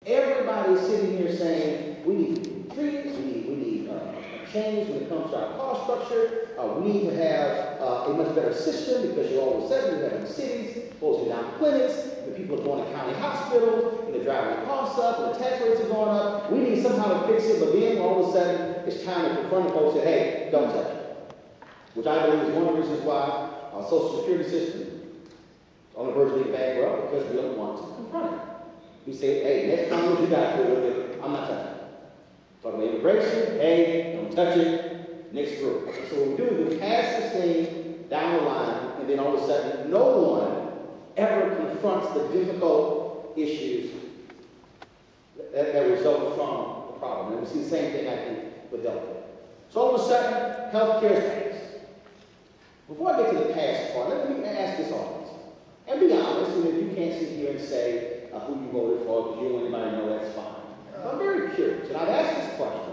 Everybody's sitting here saying we need trees, we need a change when it comes to our cost structure. We need to have a much better system because you're all of a sudden you have in cities closing down clinics, the people are going to county hospitals, and they're driving the costs up, and the tax rates are going up. We need somehow to fix it, but then all of a sudden it's time to confront the folks and say, hey, don't touch it. Which I believe is one of the reasons why our Social Security system is on the verge of being bankrupt, because we don't want to confront it. We say, hey, next Congress you got to do it, I'm not touching it. Talking about immigration, hey, don't touch it, next group. So what we do is we pass this thing down the line, and then all of a sudden no one ever confronts the difficult issues that result from the problem. And we see the same thing, I think, with healthcare. So all of a sudden, healthcare is passed. Before I get to the past part, let me ask this audience. And be honest, and if you can't sit here and say who you voted for, because you don't want anybody to know, that's fine. But I'm very curious, and I've asked this question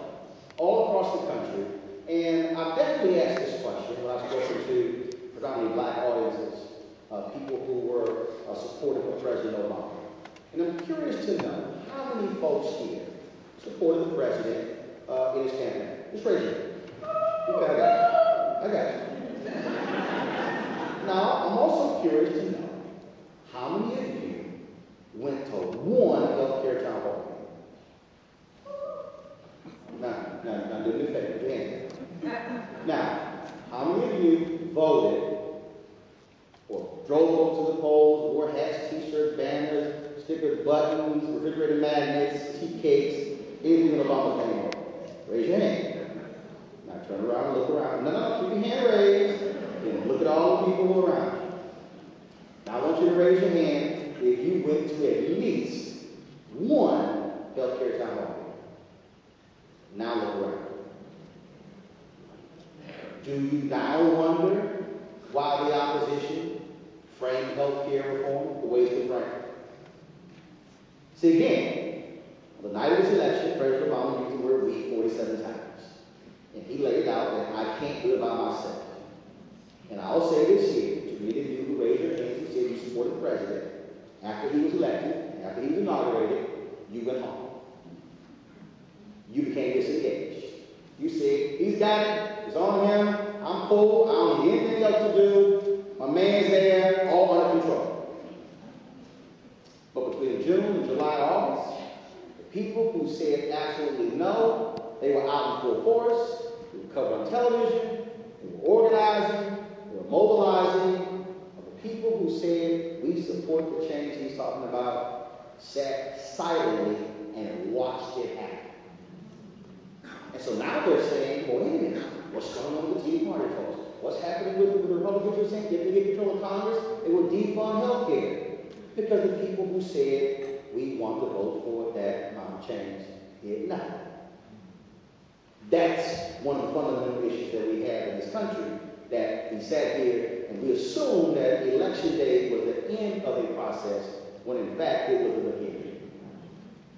all across the country, and I've definitely asked this question when I've spoken to predominantly black audiences, people who were supportive of President Obama. And I'm curious to know how many folks here supported the president in his campaign. Just raise your hand. Okay, I got you. Now, I'm also curious to know how many of you went to one healthcare town hall? Now, do me a favor, put your hands down. Now, how many of you voted or drove up to the polls, wore hats, t-shirts, banners, stickers, buttons, refrigerator magnets, tea cakes, anything in Obama's name? Raise your hand. Now turn around and look around. No, keep your hand raised. And look at all the people who are around you. Now I want you to raise your hand if you went to at least one healthcare town hall. Now look around. Do you now wonder why the opposition framed healthcare reform the way it's framed? See, again, on the night of this election, President Obama used the word we 47 times. And he laid out that I can't do it by myself. And I'll say this here to many of you who raised your hands and said you supported the president. After he was elected, after he was inaugurated, you went home. You became disengaged. You said, he's got it, it's on him, I'm cool, I don't need anything else to do, my man's there, all under control. But between June and July, August, the people who said absolutely no, they were out in full force, they were covered on television, they were organizing, they were mobilizing. The people who said we support the change he's talking about sat silently and watched it happen. And so now they're saying, well, wait a minute, what's going on with the Tea Party folks? What's happening with the Republicans who are saying if they get control of Congress, they will defund health care? Because the people who said we want to vote for that change did not. That's one of the fundamental issues that we have in this country, that we sat here and we assumed that election day was the end of a process, when in fact it was the beginning.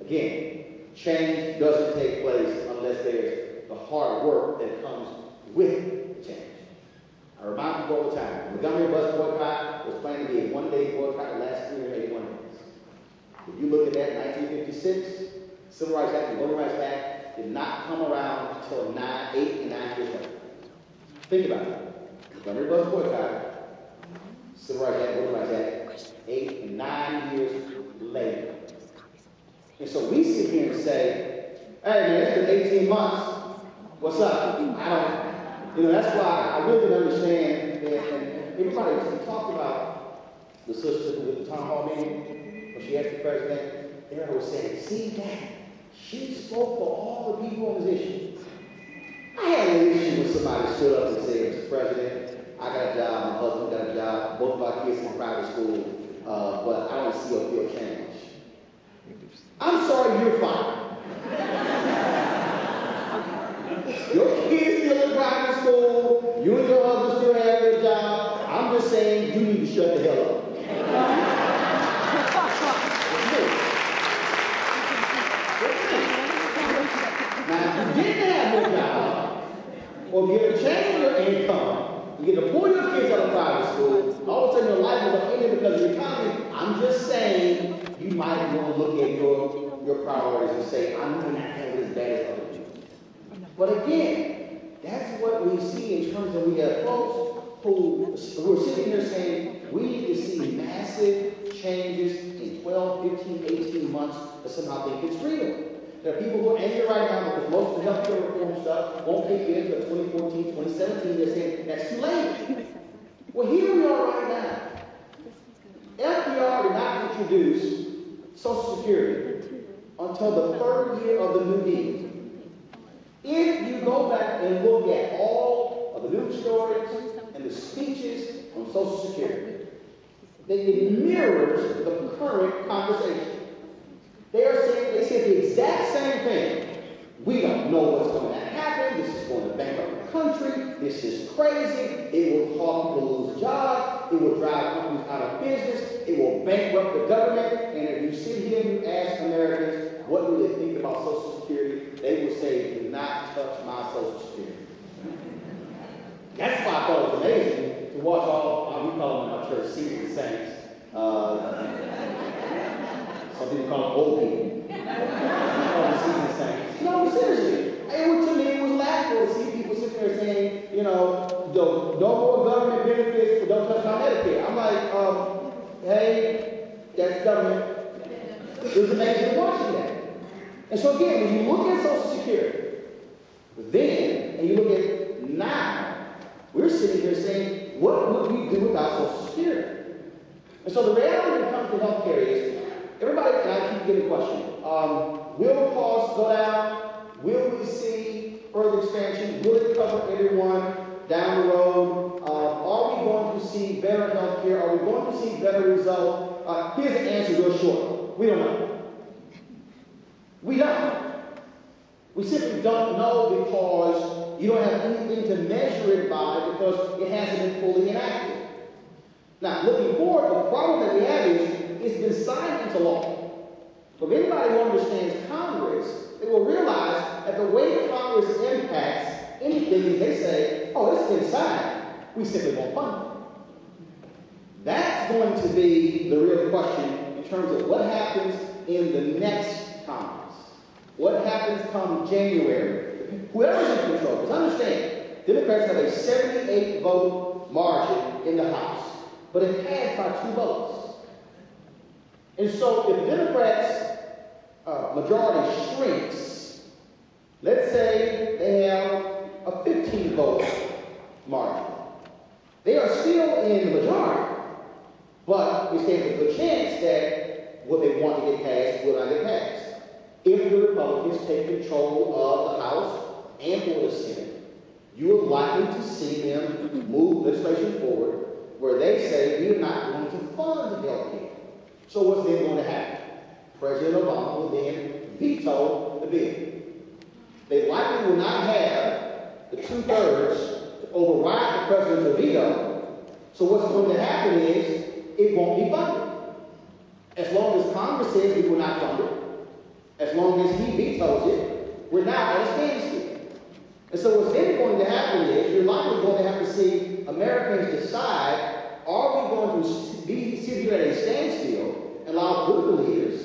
Again, change doesn't take place unless there's the hard work that comes with the change. I remind people all the time, the Montgomery bus boycott was planned to be a one-day boycott that lasts 381 days. If you look at that, 1956, Civil Rights Act and Voting Rights Act did not come around until 8 and 9 years later. Think about it. Montgomery bus boycott, Civil Rights Act, Voting Rights Act, 8 and 9 years later. And so we sit here and say, hey man, it's been 18 months. What's up? That's why I really didn't understand. And everybody talked about the sister who was at the town hall meeting, when she asked the president, everyone was saying, see that? She spoke for all the people on this issue. I had an issue when somebody stood up and said, Mr. President, I got a job, my husband got a job, both of our kids in private school, but I don't see a real change. I'm sorry, you're fired. Your kids still in private school, you and your husband still have your job. I'm just saying you need to shut the hell up. Now, if you didn't have your job, or if you had changed your income, you get to pull your kids out of private school, all of a sudden your life is upended because of the economy. I'm just saying you might want to look at your But again, that's what we see in terms of we have folks who are sitting here saying we need to see massive changes in 12, 15, 18 months to somehow think it's real. There are people who are angry right now because most of the healthcare reform stuff won't kick in until 2014, 2017. They're saying that's too late. Well, here we are right now. FDR did not introduce Social Security until the third year of the New Deal. If you go back and look at all of the news stories and the speeches on Social Security, it mirrors the current conversation. They said the exact same thing. We don't know what's going to happen. This is going to bankrupt the country. This is crazy. It will cause people to lose jobs. It will drive companies out of business. It will bankrupt the government. And if you sit here and you ask Americans, what do they think about Social Security? They will say, do not touch my Social Security. That's why I thought it was amazing to watch we call them in our church, seasoned saints. Some people call them old people. We call them seasoned saints. No, seriously. To me, it was laughable to see people sitting there saying, no more government benefits, but don't touch my Medicare. I'm like, hey, that's government. It was amazing watching that. And so again, when you look at Social Security, then, and you look at now, we're sitting here saying, what would we do without Social Security? And so the reality when it comes to healthcare is, everybody, and I keep getting questioned, will costs go down? Will we see further expansion? Will it cover everyone down the road? Are we going to see better healthcare? Are we going to see better results? Here's the answer real short. We don't know. We don't. We simply don't know because you don't have anything to measure it by because it hasn't been fully enacted. Now, looking forward, the problem that we have is it's been signed into law. But if anybody who understands Congress, they will realize that the way Congress impacts anything is they say, oh, it's been signed. We simply won't fund it. That's going to be the real question in terms of what happens in the next Congress. What happens come January? Whoever's in control, because understand, Democrats have a 78 vote margin in the House, but it passed by 2 votes. And so if the Democrats' majority shrinks, let's say they have a 15 vote margin, they are still in the majority, but it stands a good chance that what they want to get passed will not get passed. If the Republicans take control of the House and or the Senate, you are likely to see them move legislation forward where they say we are not going to fund health care. So what's then going to happen? President Obama will then veto the bill. They likely will not have the 2/3 to override the president's veto. So what's going to happen is it won't be funded. As long as Congress says we will not fund it, as long as he vetoes it, we're now at a standstill. And so what's then going to happen is you're likely going to have to see Americans decide, are we going to be sit here at a standstill and allow political leaders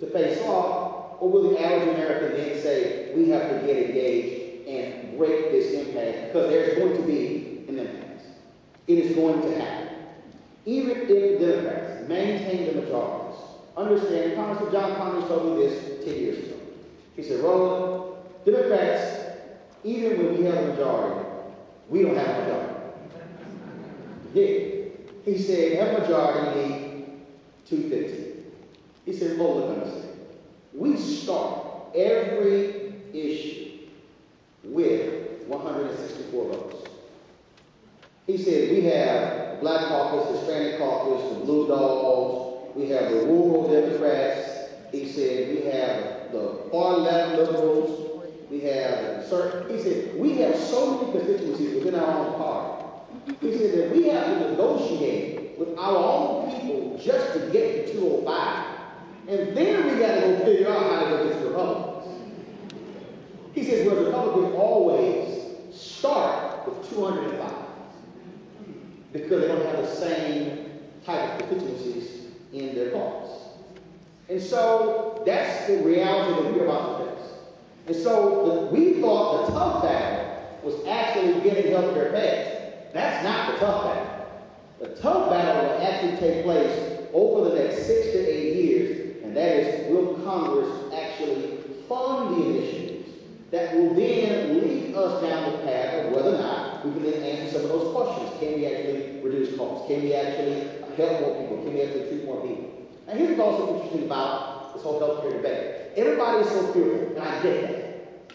to face off, or will the average American then say, we have to get engaged and break this impasse, because there's going to be an impasse. It is going to happen. Even if the Democrats maintain the majorities, understand, Congressman John Connors told me this 10 years ago. He said, Roland, Democrats, even when we have a majority, we don't have a majority. Yeah. He said, have a majority, we need 250. He said, hold on a second. We start every issue with 164 votes. He said, we have Black Caucus, Hispanic Caucus, the Blue Dogs, we have the rural Democrats. He said, we have the far left liberals. We have certain, he said, we have so many constituencies within our own party. He said that we have to negotiate with our own people just to get to 205. And then we got to go figure out how to go against the Republicans. He says, well, Republicans always start with 205 because they don't have the same type of constituencies in their caucus. And so that's the reality that we're about to face. And so we thought the tough battle was actually getting health care passed. That's not the tough battle. The tough battle will actually take place over the next 6 to 8 years, and that is, will Congress actually fund the initiatives that will then lead us down the path of whether or not we can then answer some of those questions. Can we actually reduce costs? Can we actually help more people? Can we actually treat more people? And here's what's also interesting about this whole healthcare debate. Everybody is so fearful, and I get that.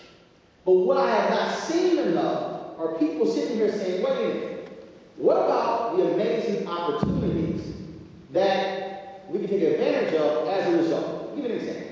But what I have not seen enough are people sitting here saying, wait a minute, what about the amazing opportunities that we can take advantage of as a result? I'll give you an example.